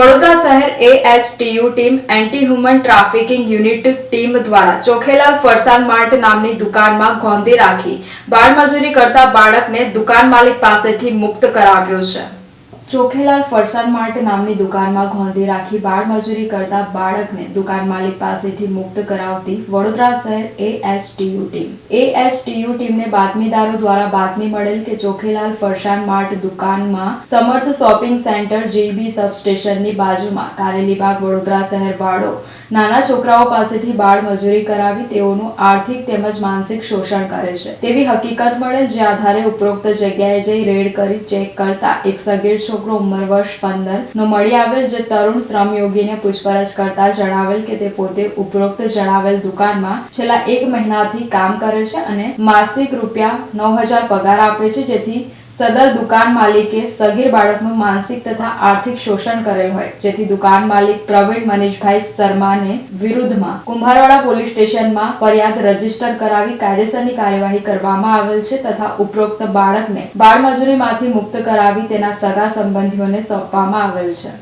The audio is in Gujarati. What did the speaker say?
વડોદરા શહેર એએસટીયુ team anti human trafficking unit team દ્વારા ચોખેલાલ ફરસાણ માર્ટ નામની દુકાનમાં ગોંધી રાખી બાળમજૂરી કરતા બાળકને દુકાન માલિક પાસેથી મુક્ત કરાવ્યો છે। ચોખેલાલ ફરસાણ માર્ટ નામની દુકાનમાં ગોંધી રાખી બાળમજૂરી કરતા બાળકને દુકાન માલિક પાસેથી મુક્ત કરાવતી વડોદરા શહેર એએસટીયુ ટીમને બાતમીદારો દ્વારા બાતમી મળેલ કે ચોખેલાલ ફરસાણ માર્ટ દુકાનમાં સમર્થ શોપિંગ સેન્ટર જીબી સબસ્ટેશનની બાજુમાં કારેલીબાગ વડોદરા શહેર વાળો નાના છોકરાઓ પાસેથી બાળમજૂરી કરાવી તેઓનું આર્થિક તેમજ માનસિક શોષણ કરે છે તેવી હકીકત મળેલ, જે આધારે ઉપરોક્ત જગ્યાએ જઈ રેડ કરી ચેક કરતા એક સગીર છોકરો ઉંમર વર્ષ 15 નો મળી આવેલ, જે તરુણ શ્રમયોગીને પૂછપરછ કરતા જણાવેલ કે તે પોતે ઉપરોક્ત જણાવેલ દુકાનમાં છેલ્લા 1 મહિનાથી કામ કરે છે અને માસિક ₹9,000 પગાર આપે છે, જેથી સદર દુકાન માલિકે સગીર બાળકનું માનસિક તથા આર્થિક શોષણ કરેલ હોય, જેથી દુકાન માલિક પ્રવીણ મનીષભાઈ શર્માને વિરુદ્ધમાં કુંભારવાડા પોલીસ સ્ટેશનમાં ફરિયાદ રજીસ્ટર કરાવી કાયદેસરની કાર્યવાહી કરવામાં આવેલ છે તથા ઉપરોક્ત બાળકને બાળમજૂરીમાંથી મુક્ત કરાવી તેના સગા સંબંધીઓને સોંપવામાં આવેલ છે।